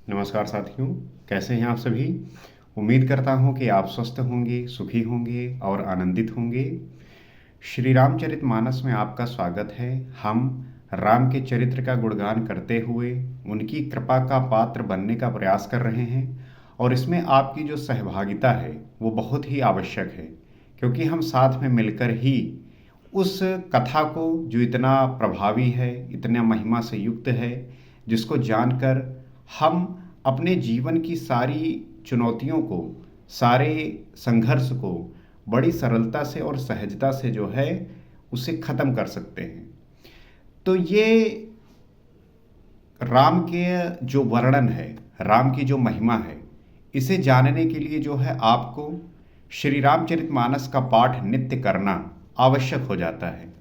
नमस्कार साथियों, कैसे हैं आप सभी? उम्मीद करता हूं कि आप स्वस्थ होंगे, सुखी होंगे और आनंदित होंगे। श्री रामचरितमानस में आपका स्वागत है। हम राम के चरित्र का गुणगान करते हुए उनकी कृपा का पात्र बनने का प्रयास कर रहे हैं और इसमें आपकी जो सहभागिता है वो बहुत ही आवश्यक है, क्योंकि हम साथ में मिलकर ही उस कथा को, जो इतना प्रभावी है, इतना महिमा से युक्त है, जिसको जानकर हम अपने जीवन की सारी चुनौतियों को, सारे संघर्ष को बड़ी सरलता से और सहजता से जो है उसे ख़त्म कर सकते हैं। तो ये राम के जो वर्णन है, राम की जो महिमा है, इसे जानने के लिए जो है आपको श्री रामचरितमानस का पाठ नित्य करना आवश्यक हो जाता है,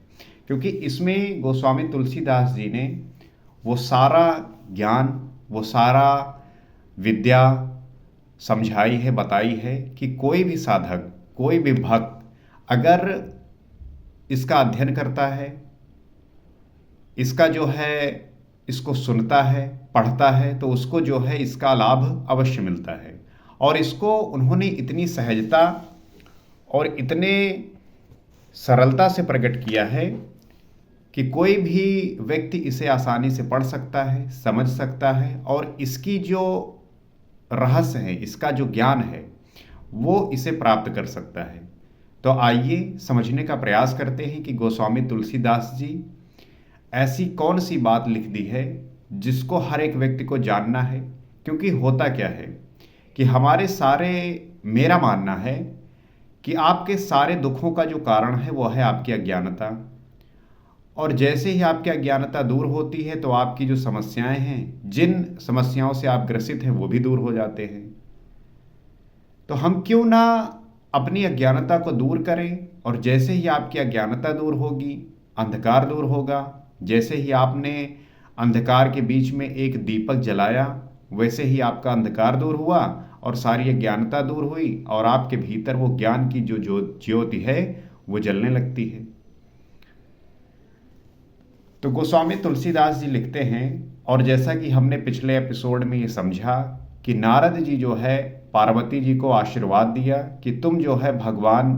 क्योंकि इसमें गोस्वामी तुलसीदास जी ने वो सारा ज्ञान, वो सारा विद्या समझाई है, बताई है कि कोई भी साधक, कोई भी भक्त अगर इसका अध्ययन करता है, इसका जो है इसको सुनता है, पढ़ता है, तो उसको जो है इसका लाभ अवश्य मिलता है। और इसको उन्होंने इतनी सहजता और इतने सरलता से प्रकट किया है कि कोई भी व्यक्ति इसे आसानी से पढ़ सकता है, समझ सकता है, और इसकी जो रहस्य है, इसका जो ज्ञान है, वो इसे प्राप्त कर सकता है। तो आइए समझने का प्रयास करते हैं कि गोस्वामी तुलसीदास जी ऐसी कौन सी बात लिख दी है जिसको हर एक व्यक्ति को जानना है। क्योंकि होता क्या है कि हमारे सारे, मेरा मानना है कि आपके सारे दुखों का जो कारण है वो है आपकी अज्ञानता। और जैसे ही आपकी अज्ञानता दूर होती है तो आपकी जो समस्याएं हैं, जिन समस्याओं से आप ग्रसित हैं, वो भी दूर हो जाते हैं। तो हम क्यों ना अपनी अज्ञानता को दूर करें, और जैसे ही आपकी अज्ञानता दूर होगी, अंधकार दूर होगा। जैसे ही आपने अंधकार के बीच में एक दीपक जलाया, वैसे ही आपका अंधकार दूर हुआ और सारी अज्ञानता दूर हुई, और आपके भीतर वो ज्ञान की जो ज्योति है वो जलने लगती है। तो गोस्वामी तुलसीदास जी लिखते हैं, और जैसा कि हमने पिछले एपिसोड में ये समझा कि नारद जी जो है पार्वती जी को आशीर्वाद दिया कि तुम जो है भगवान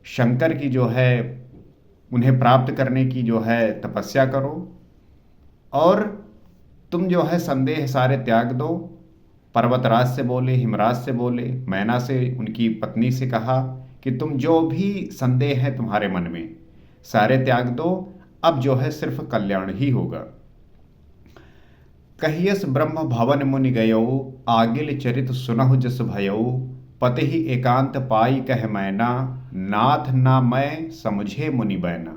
शंकर की जो है उन्हें प्राप्त करने की जो है तपस्या करो, और तुम जो है संदेह सारे त्याग दो। पर्वतराज से बोले, हिमराज से बोले, मैना से, उनकी पत्नी से कहा कि तुम जो भी संदेह है तुम्हारे मन में, सारे त्याग दो। अब जो है सिर्फ कल्याण ही होगा। कहियस ब्रह्म भवन मुनि गयो, आगिल चरित सुनहु जस भयो, पति ही एकांत पाई कह मैना, नाथ ना मैं समझे मुनि बैना।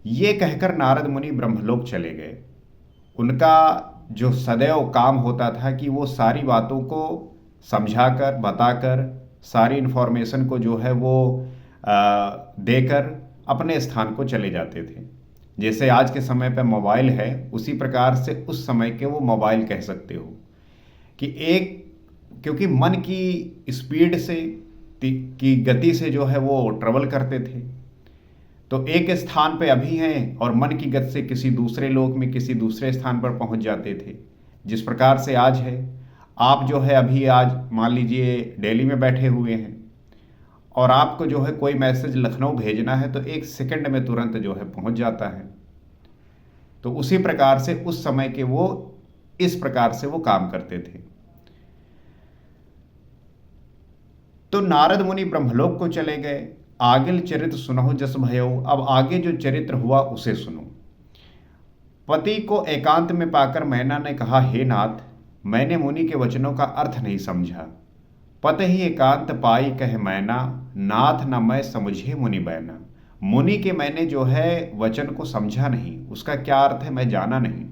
ये कहकर नारद मुनि ब्रह्मलोक चले गए। उनका जो सदैव काम होता था कि वो सारी बातों को समझाकर, बताकर, सारी इन्फॉर्मेशन को जो है वो देकर अपने स्थान को चले जाते थे। जैसे आज के समय पे मोबाइल है, उसी प्रकार से उस समय के वो मोबाइल कह सकते हो कि एक, क्योंकि मन की स्पीड से, की गति से जो है वो ट्रेवल करते थे। तो एक स्थान पे अभी हैं और मन की गति से किसी दूसरे लोक में, किसी दूसरे स्थान पर पहुंच जाते थे। जिस प्रकार से आज है, आप जो है अभी आज मान लीजिए दिल्ली में बैठे हुए हैं, और आपको जो है कोई मैसेज लखनऊ भेजना है तो 1 सेकंड में तुरंत जो है पहुंच जाता है। तो उसी प्रकार से उस समय के वो इस प्रकार से वो काम करते थे। तो नारद मुनि ब्रह्मलोक को चले गए। आगिल चरित्र सुनहु जस भयो, अब आगे जो चरित्र हुआ उसे सुनो। पति को एकांत में पाकर मैना ने कहा, हे नाथ, मैंने मुनि के वचनों का अर्थ नहीं समझा। पत ही एकांत पाई कह मैना, नाथ न मैं समझे मुनि बैना। मुनि के मैंने जो है वचन को समझा नहीं, उसका क्या अर्थ है मैं जाना नहीं।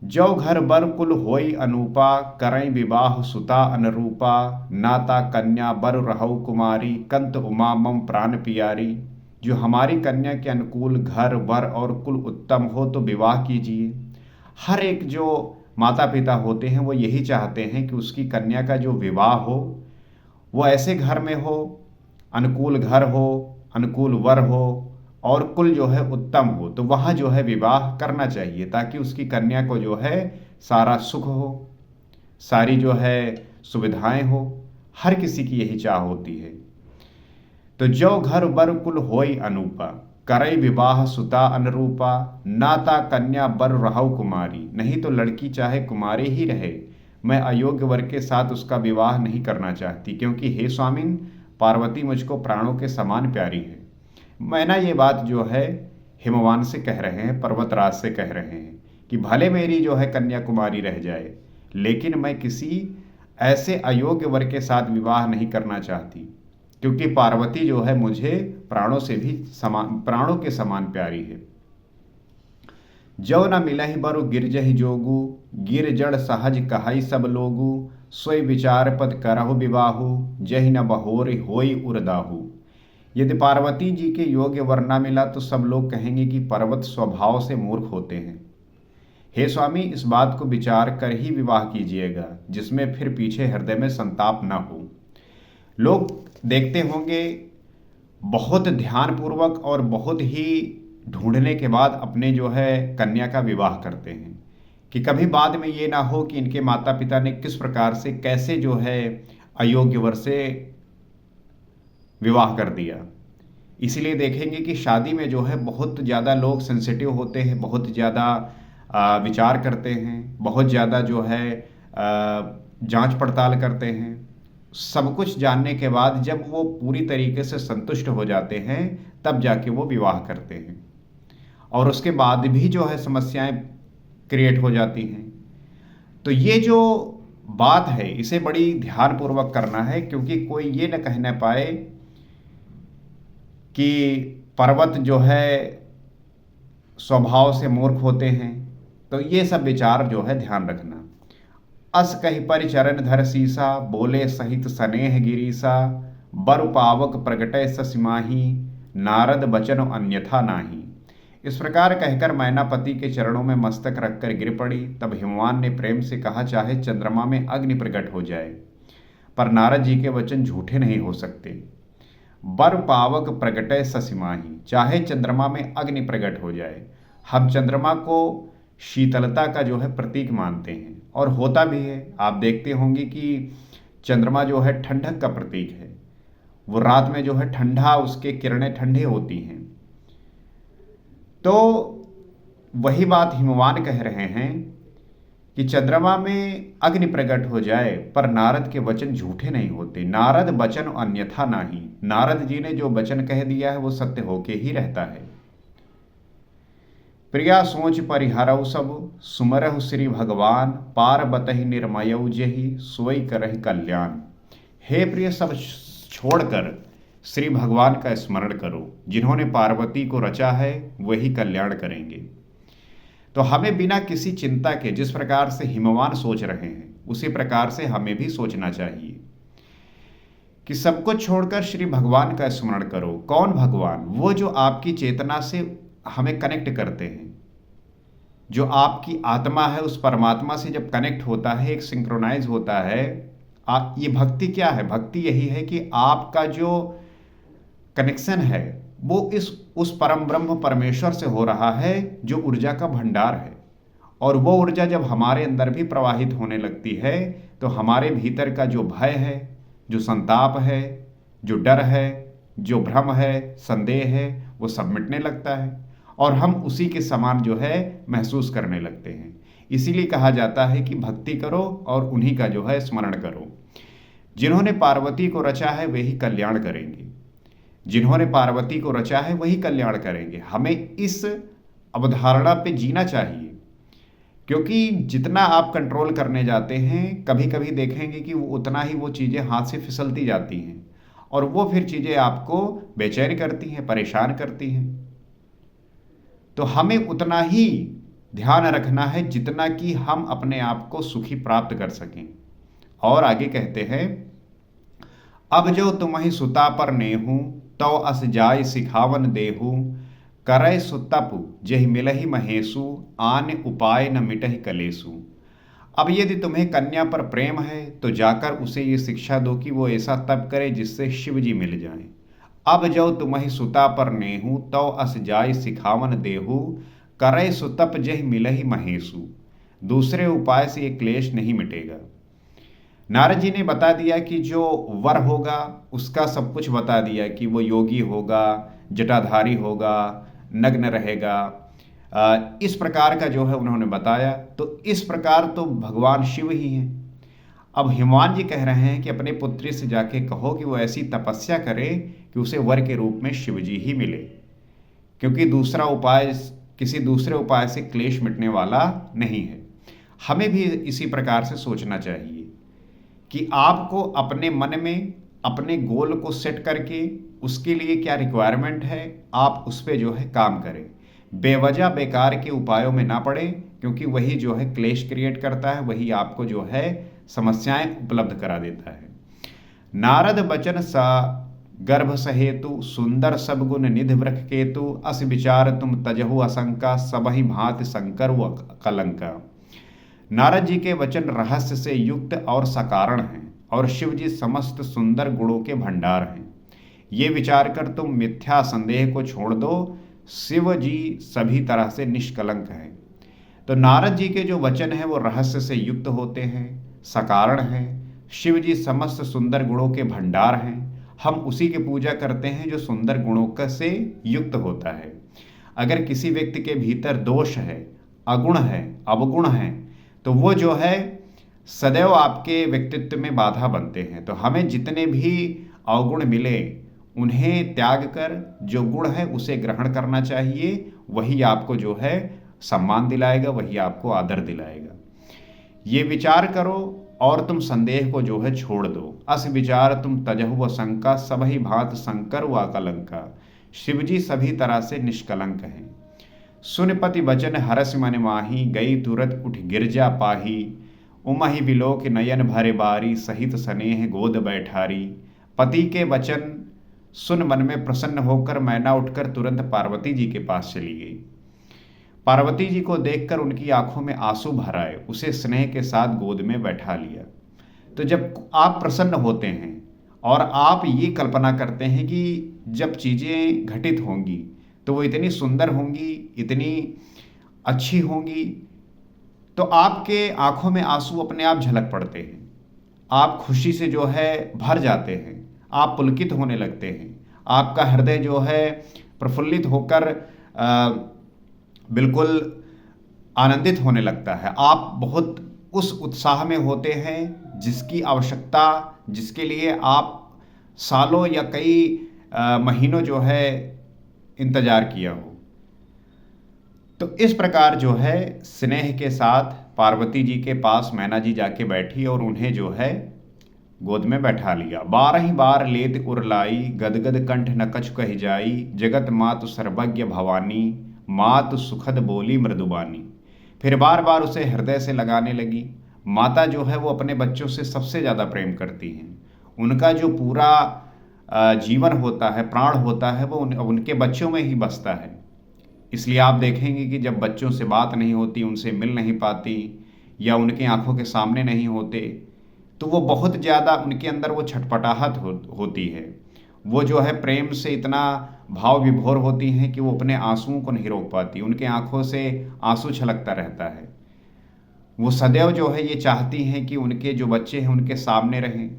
जो घर बर कुल होई अनूपा, करई विवाह सुता अनुरूपा, नाता कन्या बर रहु कुमारी, कंत उमा मम प्राण पियारी। जो हमारी कन्या के अनुकूल घर, वर और कुल उत्तम हो तो विवाह कीजिए। हर एक जो माता पिता होते हैं वो यही चाहते हैं कि उसकी कन्या का जो विवाह हो वो ऐसे घर में हो, अनुकूल घर हो, अनुकूल वर हो, और कुल जो है उत्तम हो, तो वहाँ जो है विवाह करना चाहिए, ताकि उसकी कन्या को जो है सारा सुख हो, सारी जो है सुविधाएं हो, हर किसी की यही चाह होती है। तो जो घर बर कुल होई अनूपा, करई विवाह सुता अनुरूपा, नाता कन्या बर रहु कुमारी। नहीं तो लड़की चाहे कुमारी ही रहे, मैं अयोग्य वर के साथ उसका विवाह नहीं करना चाहती, क्योंकि हे स्वामिन, पार्वती मुझको प्राणों के समान प्यारी है। मैना ये बात जो है हिमवान से कह रहे हैं, पर्वतराज से कह रहे हैं कि भले मेरी जो है कन्याकुमारी रह जाए, लेकिन मैं किसी ऐसे अयोग्य वर के साथ विवाह नहीं करना चाहती, क्योंकि पार्वती जो है मुझे प्राणों से भी समान, प्राणों के समान प्यारी है। जो न मिलहि बरु गिरजहि जोगु, गिर जड़ सहज कहाई सब लोगु, सोई विचार पद करहु विवाहु, जहि न बहोर होई उरदाहु। यदि पार्वती जी के योग्य वर न मिला तो सब लोग कहेंगे कि पर्वत स्वभाव से मूर्ख होते हैं। हे स्वामी, इस बात को विचार कर ही विवाह कीजिएगा, जिसमें फिर पीछे हृदय में संताप न हो। लोग देखते होंगे बहुत ध्यानपूर्वक और बहुत ही ढूंढने के बाद अपने जो है कन्या का विवाह करते हैं, कि कभी बाद में ये ना हो कि इनके माता पिता ने किस प्रकार से कैसे जो है अयोग्य वर से विवाह कर दिया। इसीलिए देखेंगे कि शादी में जो है बहुत ज़्यादा लोग सेंसिटिव होते हैं, बहुत ज़्यादा विचार करते हैं, बहुत ज़्यादा जो है जांच पड़ताल करते हैं। सब कुछ जानने के बाद जब वो पूरी तरीके से संतुष्ट हो जाते हैं, तब जाके वो विवाह करते हैं, और उसके बाद भी जो है समस्याएं क्रिएट हो जाती हैं। तो ये जो बात है इसे बड़ी ध्यानपूर्वक करना है, क्योंकि कोई ये न कहना पाए कि पर्वत जो है स्वभाव से मूर्ख होते हैं। तो ये सब विचार जो है ध्यान रखना। अस कहि परिचरण धर सीसा, बोले सहित स्नेह गिरीसा, बर पावक प्रगटय ससिमाही, नारद बचन अन्यथा नाही। इस प्रकार कहकर मैना पति के चरणों में मस्तक रखकर गिर पड़ी। तब हिमवान ने प्रेम से कहा, चाहे चंद्रमा में अग्नि प्रकट हो जाए, पर नारद जी के वचन झूठे नहीं हो सकते। बर पावक प्रगटय ससिमाही, चाहे चंद्रमा में अग्नि प्रकट हो जाए। हम चंद्रमा को शीतलता का जो है प्रतीक मानते हैं, और होता भी है। आप देखते होंगे कि चंद्रमा जो है ठंडक का प्रतीक है। वो रात में जो है ठंडा, उसके किरणें ठंडी होती हैं। तो वही बात हिमवान कह रहे हैं कि चंद्रमा में अग्नि प्रकट हो जाए, पर नारद के वचन झूठे नहीं होते। नारद वचन अन्यथा नाही, नारद जी ने जो वचन कह दिया है वो सत्य होके ही रहता है। प्रिया सोच परिहरऊ सब, सुमरहु श्री भगवान, पार बतहि निर्मयऊ जेहि, सोई करहि कल्याण। हे प्रिय, सब छोड़कर श्री भगवान का स्मरण करो। जिन्होंने पार्वती को रचा है वही कल्याण करेंगे। तो हमें बिना किसी चिंता के, जिस प्रकार से हिमवान सोच रहे हैं, उसी प्रकार से हमें भी सोचना चाहिए कि सब कुछ छोड़कर श्री भगवान का स्मरण करो। कौन भगवान? वो जो आपकी चेतना से हमें कनेक्ट करते हैं। जो आपकी आत्मा है उस परमात्मा से जब कनेक्ट होता है, एक सिंक्रोनाइज होता है। ये भक्ति क्या है? भक्ति यही है कि आपका जो कनेक्शन है वो उस परम ब्रह्म परमेश्वर से हो रहा है, जो ऊर्जा का भंडार है। और वो ऊर्जा जब हमारे अंदर भी प्रवाहित होने लगती है, तो हमारे भीतर का जो भय है, जो संताप है, जो डर है, जो भ्रम है, संदेह है, वो सब मिटने लगता है, और हम उसी के समान जो है महसूस करने लगते हैं। इसीलिए कहा जाता है कि भक्ति करो और उन्हीं का जो है स्मरण करो। जिन्होंने पार्वती को रचा है वही कल्याण करेंगे। जिन्होंने पार्वती को रचा है वही कल्याण करेंगे। हमें इस अवधारणा पे जीना चाहिए, क्योंकि जितना आप कंट्रोल करने जाते हैं, कभी कभी देखेंगे कि उतना ही वो चीज़ें हाथ से फिसलती जाती हैं, और वो फिर चीज़ें आपको बेचैन करती हैं, परेशान करती हैं। तो हमें उतना ही ध्यान रखना है जितना कि हम अपने आप को सुखी प्राप्त कर सकें। और आगे कहते हैं, अब जो तुम्हि सुता पर नेहू, तो अस जाय सिखावन देहू, करय सुतपु जेहि मिलहि महेशु, आन उपाय न मिटहि कलेसु। अब यदि तुम्हें कन्या पर प्रेम है तो जाकर उसे ये शिक्षा दो कि वो ऐसा तप करे जिससे शिव जी मिल जाएं। अब जो तुम्हि सुता पर नेहू, तो अस जाय सिखावन देहू, करय सुतप जेहि मिलहि महेशु। दूसरे उपाय से ये क्लेश नहीं मिटेगा। नारद जी ने बता दिया कि जो वर होगा उसका सब कुछ बता दिया कि वो योगी होगा, जटाधारी होगा, नग्न रहेगा। इस प्रकार का जो है उन्होंने बताया। तो इस प्रकार तो भगवान शिव ही हैं। अब हिमवान जी कह रहे हैं कि अपने पुत्री से जाके कहो कि वो ऐसी तपस्या करे कि उसे वर के रूप में शिव जी ही मिले, क्योंकि दूसरा उपाय, किसी दूसरे उपाय से क्लेश मिटने वाला नहीं है। हमें भी इसी प्रकार से सोचना चाहिए कि आपको अपने मन में अपने गोल को सेट करके उसके लिए क्या रिक्वायरमेंट है, आप उस पर जो है काम करें। बेवजह बेकार के उपायों में ना पड़े, क्योंकि वही जो है क्लेश क्रिएट करता है, वही आपको जो है समस्याएं उपलब्ध करा देता है। नारद बचन सा गर्भ सहेतु, सुंदर सब गुण निधि वृख केतु, अस विचार तुम तजहु असंका, सबहि भांति शंकर व कलंका। नारद जी के वचन रहस्य से युक्त और सकारण हैं, और शिव जी समस्त सुंदर गुणों के भंडार हैं। ये विचार कर तुम मिथ्या संदेह को छोड़ दो, शिव जी सभी तरह से निष्कलंक हैं। तो नारद जी के जो वचन हैं वो रहस्य से युक्त होते हैं, सकारण हैं। शिव जी समस्त सुंदर गुणों के भंडार हैं। हम उसी की पूजा करते हैं जो सुंदर गुणों का से युक्त होता है। अगर किसी व्यक्ति के भीतर दोष है, अगुण है, अवगुण है, तो वो जो है सदैव आपके व्यक्तित्व में बाधा बनते हैं। तो हमें जितने भी अवगुण मिले उन्हें त्याग कर जो गुण है उसे ग्रहण करना चाहिए। वही आपको जो है सम्मान दिलाएगा, वही आपको आदर दिलाएगा। ये विचार करो और तुम संदेह को जो है छोड़ दो। अस विचार तुम तजहु व शंका, सबहि भांत शंकर व कलंका। शिवजी सभी तरह से निष्कलंक हैं। सुनपति बचन हरस मन माही, गई तुरत उठ गिरजा पाही। उमहि बिलोक नयन भरे बारी, सहित स्नेह गोद बैठारी। पति के वचन सुन मन में प्रसन्न होकर मैना उठकर तुरंत पार्वती जी के पास चली गई। पार्वती जी को देखकर उनकी आंखों में आंसू भर आए, उसे स्नेह के साथ गोद में बैठा लिया। तो जब आप प्रसन्न होते हैं और आप ये कल्पना करते हैं कि जब चीज़ें घटित होंगी तो वो इतनी सुंदर होंगी, इतनी अच्छी होंगी, तो आपके आंखों में आंसू अपने आप झलक पड़ते हैं। आप खुशी से जो है भर जाते हैं, आप पुलकित होने लगते हैं, आपका हृदय जो है प्रफुल्लित होकर बिल्कुल आनंदित होने लगता है। आप बहुत उस उत्साह में होते हैं जिसकी आवश्यकता, जिसके लिए आप सालों या कई महीनों जो है इंतजार किया हो। तो इस प्रकार जो है स्नेह के साथ पार्वती जी के पास मैना जी जाके बैठी और उन्हें जो है गोद में बैठा लिया। 12 बार लेत उरलाई, गदगद कंठ न कछु कहि जाई। जगत मातु सर्वज्ञ भवानी, मातु सुखद बोली मृदुबानी। फिर बार बार उसे हृदय से लगाने लगी। माता जो है वो अपने बच्चों से सबसे ज़्यादा प्रेम करती हैं। उनका जो पूरा जीवन होता है, प्राण होता है, वो उनके बच्चों में ही बसता है। इसलिए आप देखेंगे कि जब बच्चों से बात नहीं होती, उनसे मिल नहीं पाती या उनकी आंखों के सामने नहीं होते, तो वो बहुत ज़्यादा उनके अंदर वो छटपटाहट होती है। वो जो है प्रेम से इतना भाव विभोर होती हैं कि वो अपने आंसुओं को नहीं रोक पाती। उनके आंखों से आंसू छलकता रहता है। वो सदैव जो है ये चाहती हैं कि उनके जो बच्चे हैं उनके सामने रहें,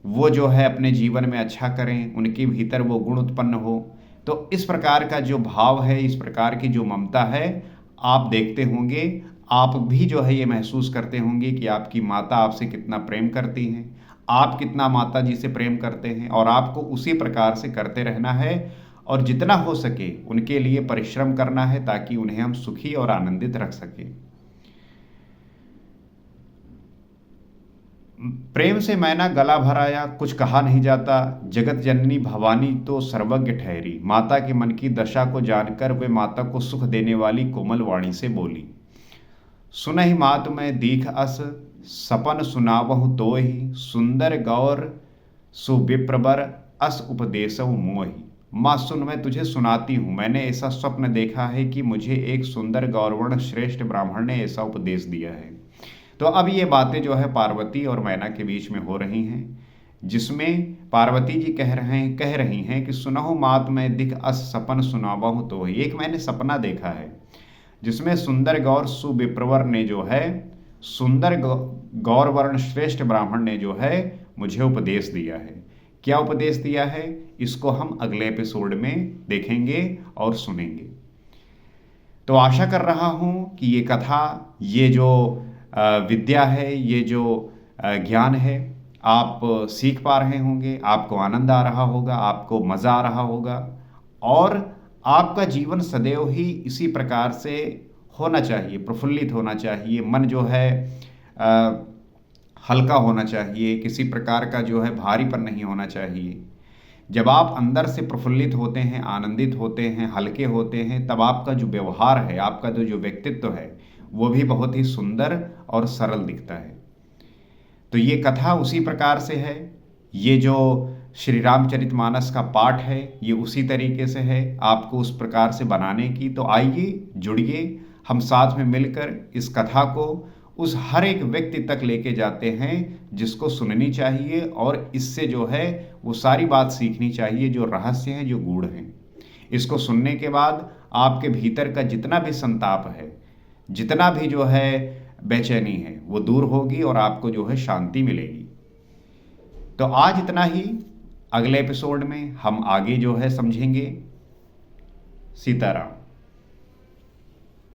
वो जो है अपने जीवन में अच्छा करें, उनके भीतर वो गुण उत्पन्न हो। तो इस प्रकार का जो भाव है, इस प्रकार की जो ममता है, आप देखते होंगे, आप भी जो है ये महसूस करते होंगे कि आपकी माता आपसे कितना प्रेम करती हैं, आप कितना माता जी से प्रेम करते हैं, और आपको उसी प्रकार से करते रहना है और जितना हो सके उनके लिए परिश्रम करना है ताकि उन्हें हम सुखी और आनंदित रख सकें। प्रेम से मैना गला भर आया, कुछ कहा नहीं जाता। जगत जननी भवानी तो सर्वज्ञ ठहरी। माता के मन की दशा को जानकर वे माता को सुख देने वाली कोमल वाणी से बोली। सुनहि मात मैं दीख अस, सपन सुनावहु तोहि। सुंदर गौर सुविप्रबर, अस उपदेशहु मोहि। माँ सुन, मैं तुझे सुनाती हूँ। मैंने ऐसा स्वप्न देखा है कि मुझे एक सुंदर गौरवर्ण श्रेष्ठ ब्राह्मण ने ऐसा उपदेश दिया है। तो अब ये बातें जो है पार्वती और मैना के बीच में हो रही हैं, जिसमें पार्वती जी कह रही हैं कि सुनहु मात मैं दिख अस, सपन सुनावहु तोहि। एक मैंने सपना देखा है जिसमें सुंदर गौर सुविप्रवर ने जो है, सुंदर गौर वर्ण श्रेष्ठ ब्राह्मण ने जो है मुझे उपदेश दिया है। क्या उपदेश दिया है, इसको हम अगले एपिसोड में देखेंगे और सुनेंगे। तो आशा कर रहा हूँ कि ये कथा, ये जो विद्या है, ये जो ज्ञान है, आप सीख पा रहे होंगे, आपको आनंद आ रहा होगा, आपको मज़ा आ रहा होगा, और आपका जीवन सदैव ही इसी प्रकार से होना चाहिए, प्रफुल्लित होना चाहिए। मन जो है हल्का होना चाहिए, किसी प्रकार का जो है भारीपन नहीं होना चाहिए। जब आप अंदर से प्रफुल्लित होते हैं, आनंदित होते हैं, हल्के होते हैं, तब आपका जो व्यवहार है, आपका जो व्यक्तित्व है, वो भी बहुत ही सुंदर और सरल दिखता है। तो ये कथा उसी प्रकार से है। ये जो श्री रामचरितमानस का पाठ है, ये उसी तरीके से है, आपको उस प्रकार से बनाने की। तो आइए, जुड़िए, हम साथ में मिलकर इस कथा को उस हर एक व्यक्ति तक लेके जाते हैं जिसको सुननी चाहिए, और इससे जो है वो सारी बात सीखनी चाहिए जो रहस्य हैं, जो गूढ़ हैं। इसको सुनने के बाद आपके भीतर का जितना भी संताप है, जितना भी जो है बेचैनी है, वो दूर होगी और आपको जो है शांति मिलेगी। तो आज इतना ही। अगले एपिसोड में हम आगे जो है समझेंगे। सीताराम।